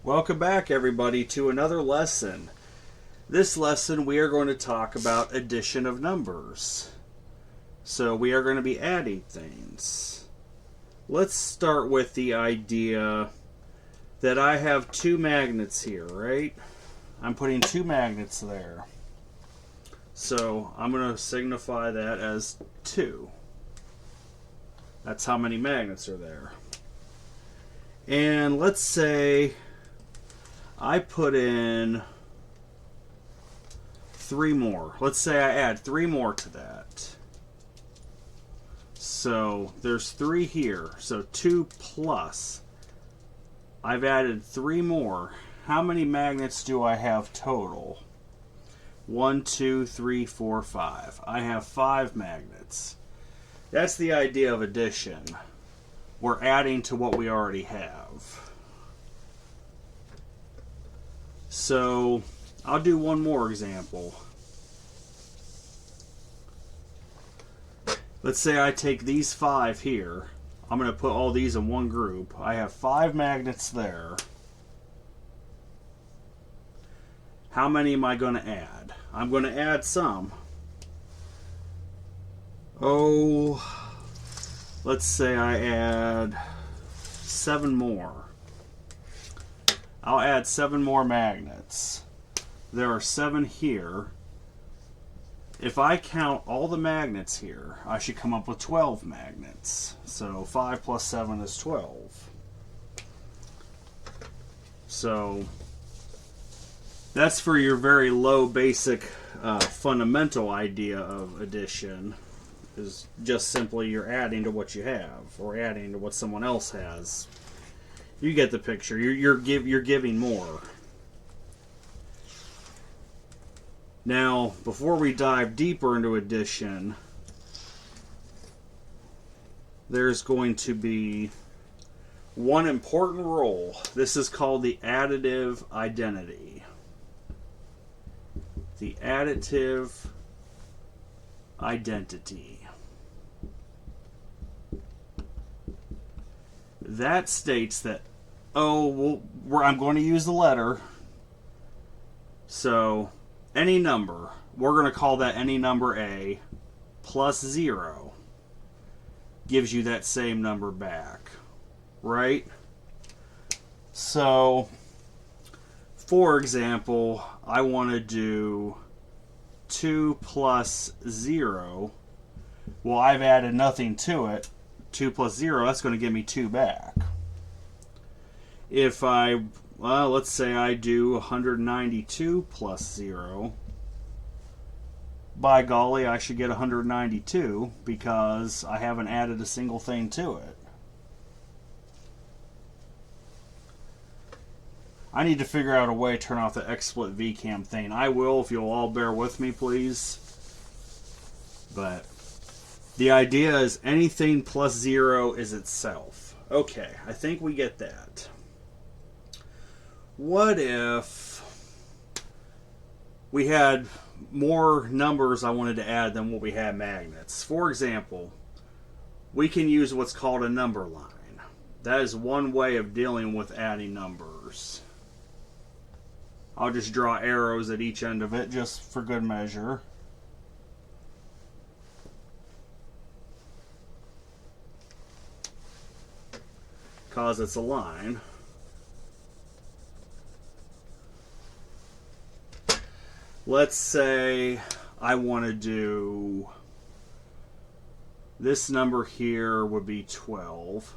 Welcome back, everybody, to another lesson. This lesson we are going to talk about addition of numbers. So we are going to be adding things. Let's start with the idea that I have two magnets here, right? I'm putting two magnets there. So I'm going to signify that as 2. That's how many magnets are there. And let's say I put in 3 more. Let's say I add 3 more to that. So there's 3 here. So 2 plus. I've added 3 more. How many magnets do I have total? 1, 2, 3, 4, 5. I have 5 magnets. That's the idea of addition. We're adding to what we already have. So I'll do one more example. Let's say I take these 5 here. I'm going to put all these in one group. I have 5 magnets there. How many am I going to add? I'm going to add some. Let's say I add 7 more. I'll add 7 more magnets. There are 7 here. If I count all the magnets here, I should come up with 12 magnets. So 5 plus 7 is 12. So that's for your very low basic fundamental idea of addition. Is just simply you're adding to what you have, or adding to what someone else has. You get the picture. You're giving more. Now, before we dive deeper into addition, there's going to be one important rule. This is called the additive identity. The additive identity. That states that, I'm going to use the letter. So, any number, we're going to call that any number A, plus 0 gives you that same number back, right? So, for example, I want to do 2 plus 0. Well, I've added nothing to it. 2 plus 0, that's going to give me 2 back. If let's say I do 192 plus 0. By golly, I should get 192 because I haven't added a single thing to it. I need to figure out a way to turn off the XSplit VCAM thing. I will if you'll all bear with me, please. But the idea is anything plus 0 is itself. Okay, I think we get that. What if we had more numbers I wanted to add than what we had magnets? For example, we can use what's called a number line. That is one way of dealing with adding numbers. I'll just draw arrows at each end of it just for good measure. Because it's a line. Let's say I want to do this number here would be 12.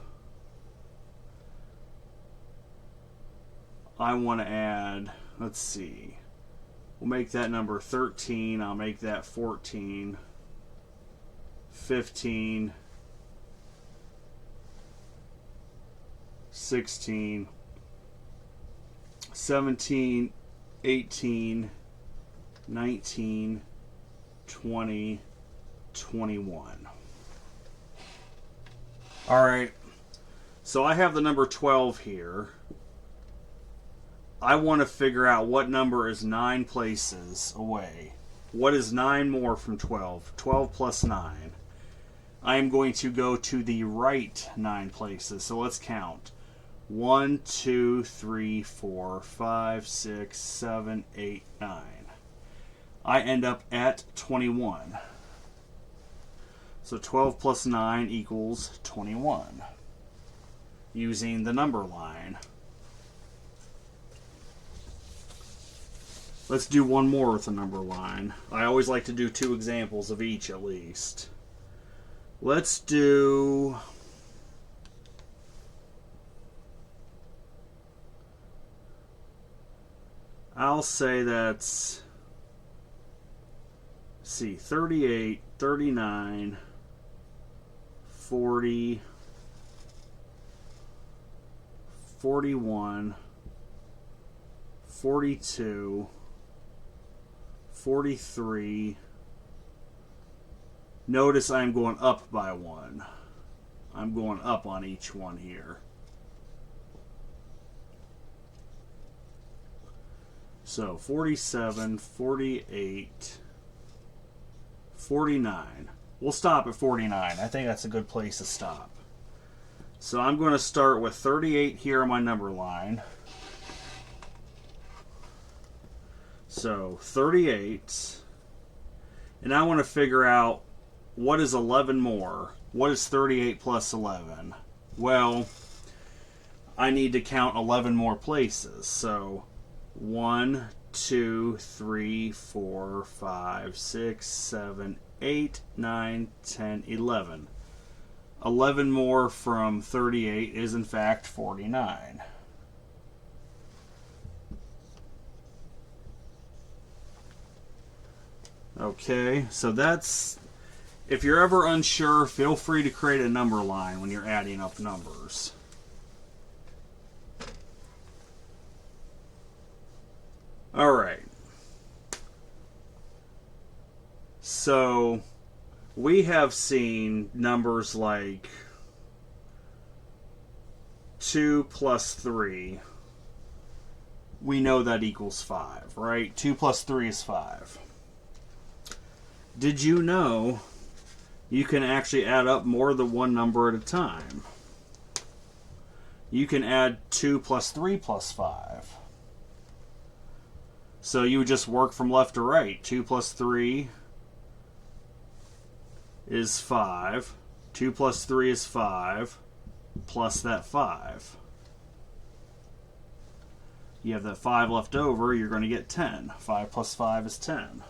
I want to add, let's see, we'll make that number 13, I'll make that 14, 15, 16, 17, 18, 19, 20, 21. Alright, so I have the number 12 here. I want to figure out what number is 9 places away. What is 9 more from 12? 12 plus 9. I am going to go to the right 9 places. So let's count. 1, 2, 3, 4, 5, 6, 7, 8, 9. I end up at 21. So 12 plus 9 equals 21, using the number line. Let's do one more with the number line. I always like to do 2 examples of each at least. Let's do... I'll say that's... Let's see, 38, 39, 40, 41, 42, 43. Notice I'm going up by 1. I'm going up on each one here. So 47, 48, 49. We'll stop at 49. I think that's a good place to stop. So I'm going to start with 38 here on my number line. So 38. And I want to figure out what is 11 more. What is 38 plus 11? Well, I need to count 11 more places. So 1, 2, 3, 4, 5, 6, 7, 8, 9, 10, 11. 11 more from 38 is in fact 49. Okay, so that's, if you're ever unsure, feel free to create a number line when you're adding up numbers. Alright. So, we have seen numbers like 2 plus 3. We know that equals 5, right? 2 plus 3 is 5. Did you know you can actually add up more than one number at a time? You can add 2 plus 3 plus 5. So you would just work from left to right. 2 plus 3 is 5. 2 plus 3 is 5. Plus that 5. You have that 5 left over, you're going to get 10. 5 plus 5 is 10.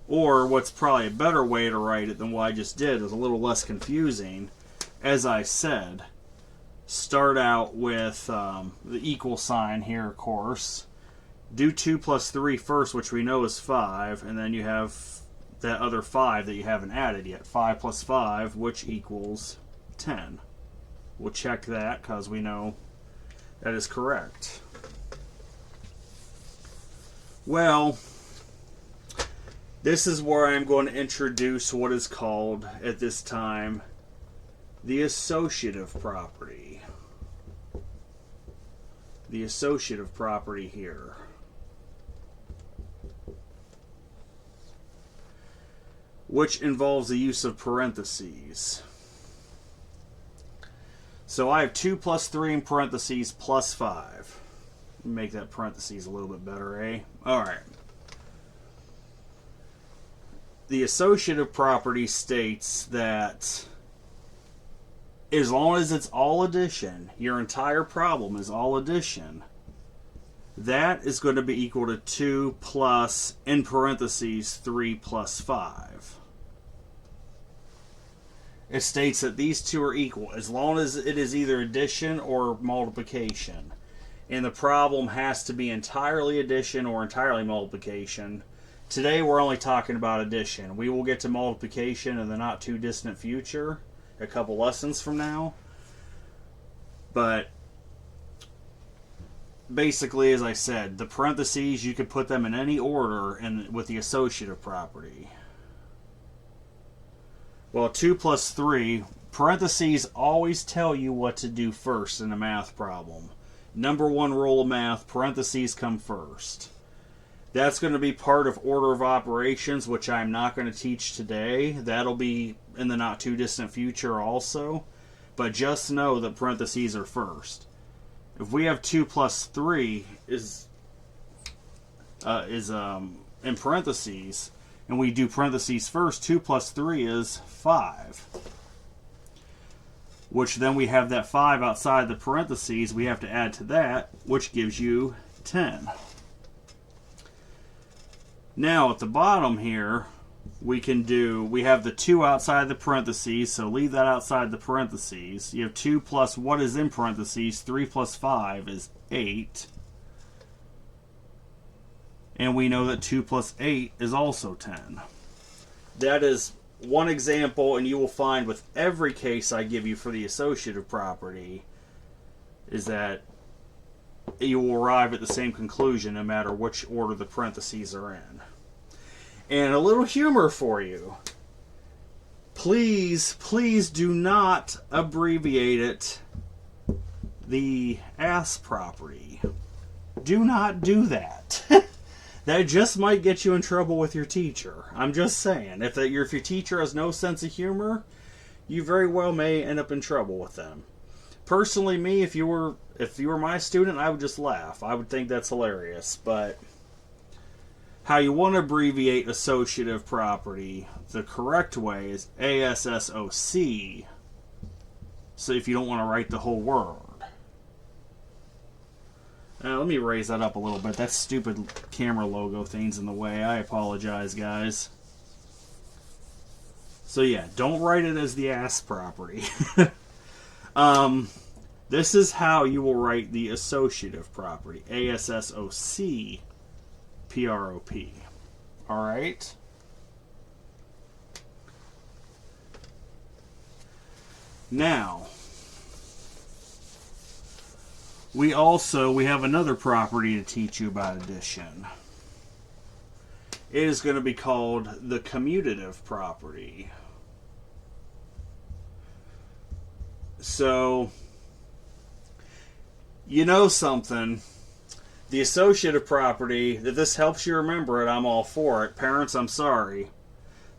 Or what's probably a better way to write it than what I just did, is a little less confusing. As I said, start out with the equal sign here, of course. Do 2 plus 3 first, which we know is 5, and then you have that other 5 that you haven't added yet. 5 plus 5, which equals 10. We'll check that because we know that is correct. Well, this is where I'm going to introduce what is called, at this time, the associative property. The associative property here. Which involves the use of parentheses. So I have 2 plus 3 in parentheses plus 5. Make that parentheses a little bit better, eh? Alright. The associative property states that as long as it's all addition, your entire problem is all addition, that is going to be equal to 2 plus, in parentheses, 3 plus 5. It states that these two are equal as long as it is either addition or multiplication. And the problem has to be entirely addition or entirely multiplication. Today we're only talking about addition. We will get to multiplication in the not too distant future, a couple lessons from now. But basically, as I said, the parentheses, you could put them in any order with the associative property. Well, 2 plus 3, parentheses always tell you what to do first in a math problem. Number one rule of math, parentheses come first. That's going to be part of order of operations, which I'm not going to teach today. That'll be in the not too distant future also. But just know that parentheses are first. If we have 2 plus 3 is in parentheses, and we do parentheses first, 2 plus 3 is 5. Which then we have that 5 outside the parentheses. We have to add to that, which gives you 10. Now at the bottom here, we have the 2 outside the parentheses, so leave that outside the parentheses. You have 2 plus what is in parentheses, 3 plus 5 is 8. And we know that 2 plus 8 is also 10. That is one example, and you will find with every case I give you for the associative property, is that you will arrive at the same conclusion no matter which order the parentheses are in. And a little humor for you. Please, please do not abbreviate it the AS property. Do not do that. That just might get you in trouble with your teacher. I'm just saying. If your teacher has no sense of humor, you very well may end up in trouble with them. Personally, me, if you were my student, I would just laugh. I would think that's hilarious. But how you want to abbreviate associative property, the correct way is ASSOC. So if you don't want to write the whole word. Let me raise that up a little bit. That stupid camera logo thing's in the way. I apologize, guys. So yeah, don't write it as the AS property. This is how you will write the associative property. ASSOC PROP. Alright? Now, we have another property to teach you about addition. It is going to be called the commutative property. So, you know something. The associative property, if this helps you remember it, I'm all for it. Parents, I'm sorry.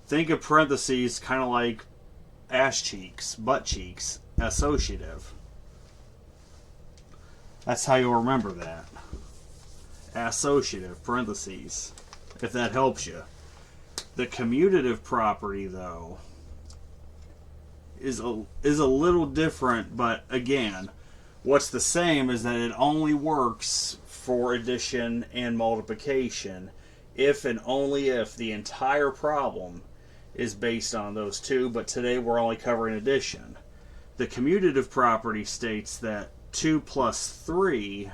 Think of parentheses kind of like ass cheeks, butt cheeks, associative. That's how you'll remember that. Associative, parentheses, if that helps you. The commutative property, though, is a little different, but again, what's the same is that it only works for addition and multiplication if and only if the entire problem is based on those two, but today we're only covering addition. The commutative property states that 2 plus 3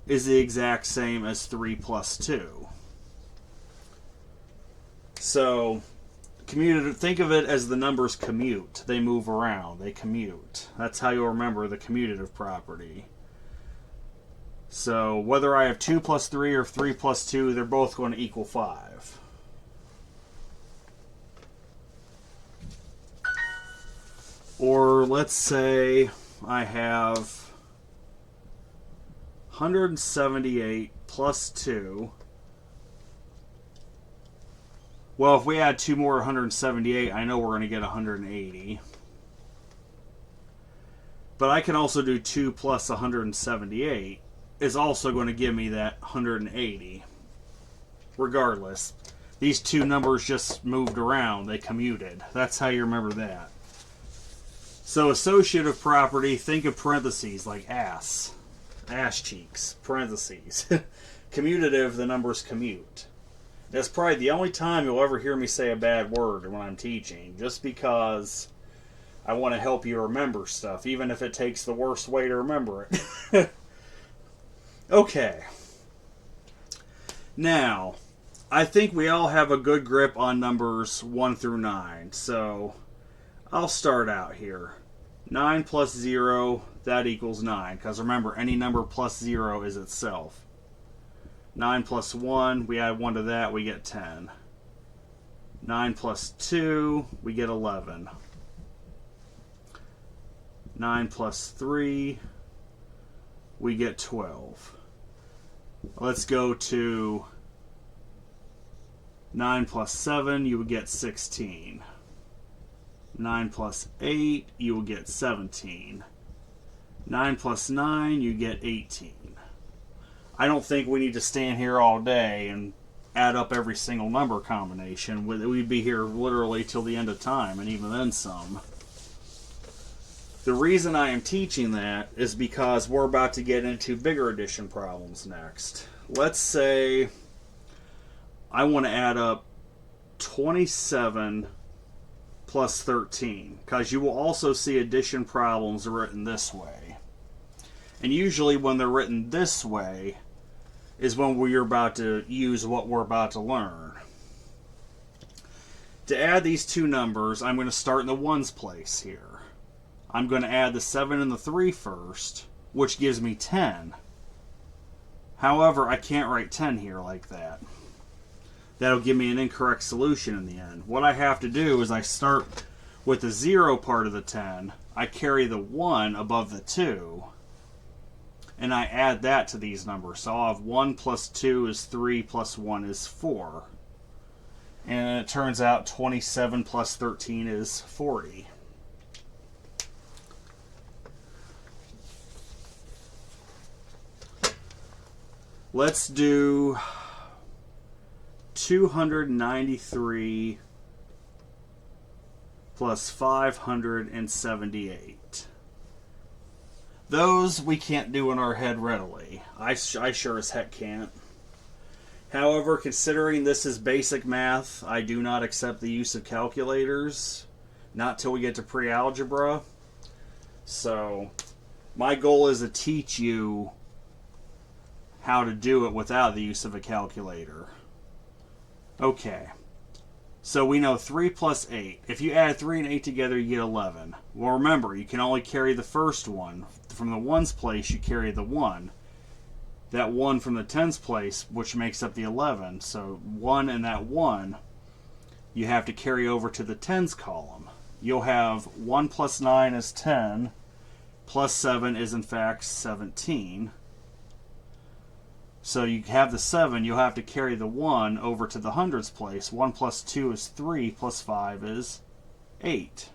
is the exact same as 3 plus 2. So, commutative, think of it as the numbers commute. They move around. They commute. That's how you'll remember the commutative property. So, whether I have 2 plus 3 or 3 plus 2, they're both going to equal 5. Or, let's say I have 178 plus 2. Well, if we add 2 more 178, I know we're going to get 180. But I can also do 2 plus 178 is also going to give me that 180. Regardless, these two numbers just moved around. They commuted. That's how you remember that. So associative property, think of parentheses like ass cheeks, parentheses. Commutative, the numbers commute. That's probably the only time you'll ever hear me say a bad word when I'm teaching, just because I want to help you remember stuff, even if it takes the worst way to remember it. Okay. Now, I think we all have a good grip on numbers 1 through 9, so I'll start out here. 9 plus 0, that equals 9, because remember, any number plus 0 is itself. 9 plus 1, we add 1 to that, we get 10. 9 plus 2, we get 11. 9 plus 3, we get 12. Let's go to 9 plus 7, you would get 16. 9 plus 8, you will get 17. 9 plus 9, you get 18. I don't think we need to stand here all day and add up every single number combination. We'd be here literally till the end of time, and even then some. The reason I am teaching that is because we're about to get into bigger addition problems next. Let's say I want to add up 27 plus 13, because you will also see addition problems written this way. And usually when they're written this way is when we're about to use what we're about to learn. To add these two numbers, I'm going to start in the ones place here. I'm going to add the 7 and the 3 first, which gives me 10. However, I can't write 10 here like that. That'll give me an incorrect solution in the end. What I have to do is I start with the 0 part of the 10, I carry the 1 above the 2, and I add that to these numbers. So I'll have 1 plus 2 is 3 plus 1 is 4. And it turns out 27 plus 13 is 40. Let's do 293 plus 578. Those we can't do in our head readily. I sure as heck can't. However, considering this is basic math, I do not accept the use of calculators. Not till we get to pre-algebra. So, my goal is to teach you how to do it without the use of a calculator. Okay. So we know 3 plus 8. If you add 3 and 8 together, you get 11. Well, remember, you can only carry the first one. From the ones place, you carry the 1. That 1 from the tens place, which makes up the 11. So 1 and that 1, you have to carry over to the tens column. You'll have 1 plus 9 is 10, plus 7 is in fact 17. So you have the 7, you'll have to carry the 1 over to the hundreds place. 1 plus 2 is 3, plus 5 is 8.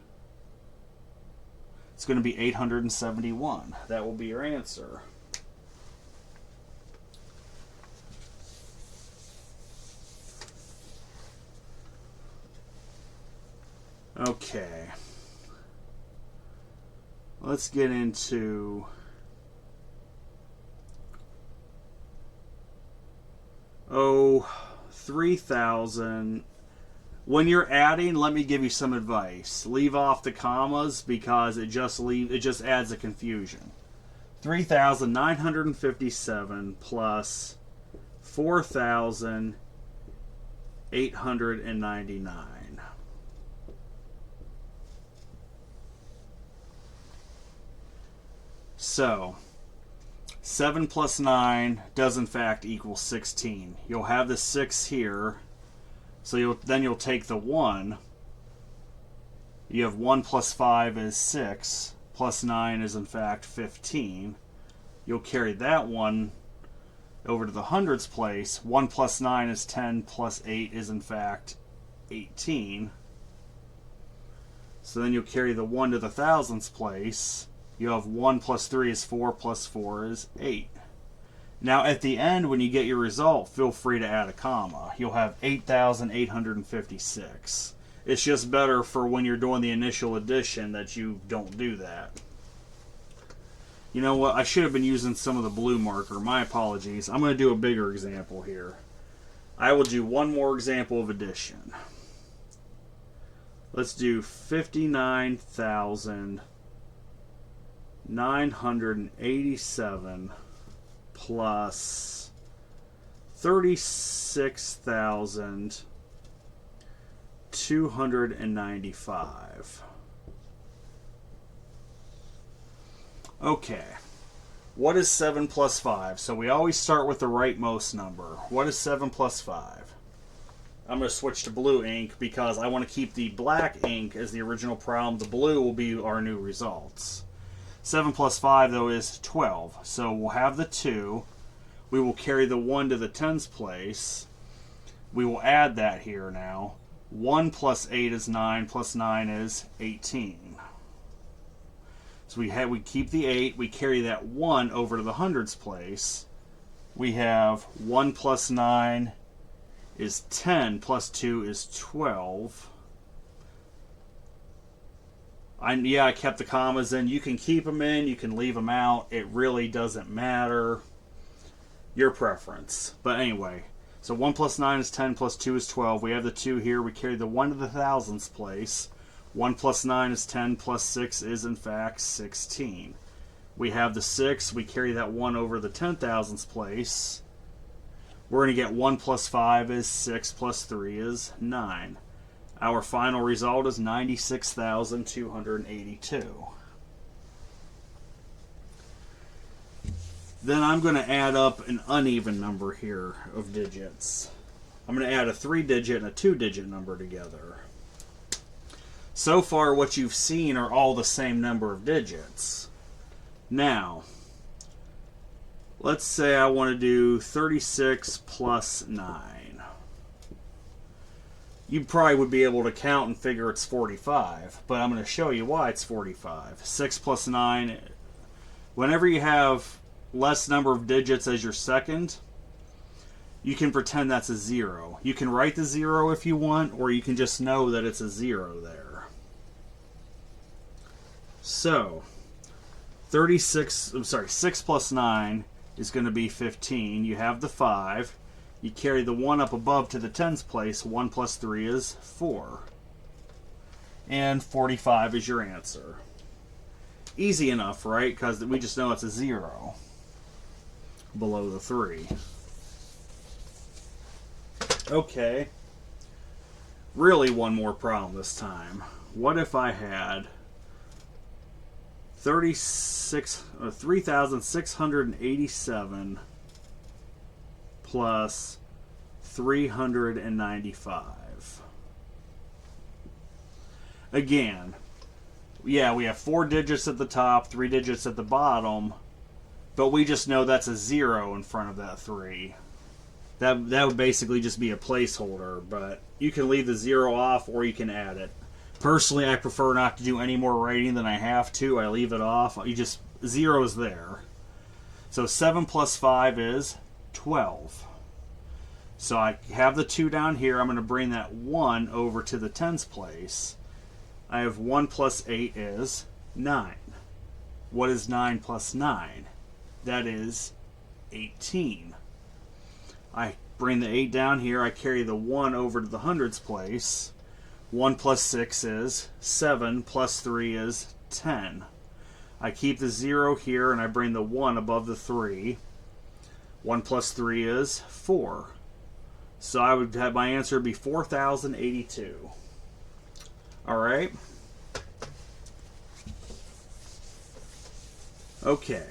It's going to be 871. That will be your answer. Okay. Let's get into 3,000. When you're adding, let me give you some advice. Leave off the commas because it just adds a confusion. 3,957 plus 4,899. So 7 plus 9 does in fact equal 16. You'll have the 6 here, so you'll take the 1. You have 1 plus 5 is 6, plus 9 is in fact 15. You'll carry that 1 over to the hundreds place. 1 plus 9 is 10, plus 8 is in fact 18. So then you'll carry the 1 to the thousands place. You have 1 plus 3 is 4, plus 4 is 8. Now at the end, when you get your result, feel free to add a comma. You'll have 8,856. It's just better for when you're doing the initial addition that you don't do that. You know what? I should have been using some of the blue marker. My apologies. I'm going to do a bigger example here. I will do one more example of addition. Let's do 59,987 plus 36,295. Okay, what is 7 plus 5? So we always start with the rightmost number. What is 7 plus 5? I'm going to switch to blue ink because I want to keep the black ink as the original problem. The blue will be our new results. 7 plus 5, though, is 12. So we'll have the 2. We will carry the 1 to the tens place. We will add that here now. 1 plus 8 is 9, plus 9 is 18. So we keep the 8, we carry that 1 over to the hundreds place. We have 1 plus 9 is 10, plus 2 is 12. I kept the commas in. You can keep them in, you can leave them out. It really doesn't matter. Your preference. But anyway, so 1 plus 9 is 10, plus 2 is 12. We have the 2 here. We carry the 1 to the thousandths place. 1 plus 9 is 10, plus 6 is in fact 16. We have the 6. We carry that 1 over the 10,000ths place. We're going to get 1 plus 5 is 6, plus 3 is 9. Our final result is 96,282. Then I'm going to add up an uneven number here of digits. I'm going to add a 3-digit and a 2-digit number together. So far, what you've seen are all the same number of digits. Now, let's say I want to do 36 plus 9. You probably would be able to count and figure it's 45, but I'm going to show you why it's 45. 6 plus 9, whenever you have less number of digits as your second, you can pretend that's a 0. You can write the 0 if you want, or you can just know that it's a 0 there. So, 6 plus 9 is going to be 15. You have the 5. You carry the 1 up above to the tens place. 1 plus 3 is 4. And 45 is your answer. Easy enough, right? Because we just know it's a 0 below the 3. Okay. Really one more problem this time. What if I had 3,687 plus 395? Again, yeah, we have 4 digits at the top, 3 digits at the bottom, but we just know that's a 0 in front of that 3. That would basically just be a placeholder, but you can leave the 0 off or you can add it. Personally, I prefer not to do any more writing than I have to. I leave it off. 0 is there. So 7 plus 5 is 12. So I have the 2 down here. I'm going to bring that 1 over to the tens place. I have 1 plus 8 is 9. What is 9 plus 9? That is 18. I bring the 8 down here. I carry the 1 over to the hundreds place. 1 plus 6 is 7, plus 3 is 10. I keep the 0 here and I bring the 1 above the 3. 1 plus 3 is 4. So I would have my answer be 4,082. Alright. Okay.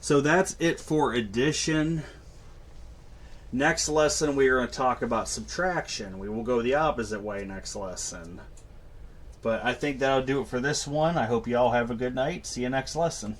So that's it for addition. Next lesson we are going to talk about subtraction. We will go the opposite way next lesson. But I think that'll do it for this one. I hope you all have a good night. See you next lesson.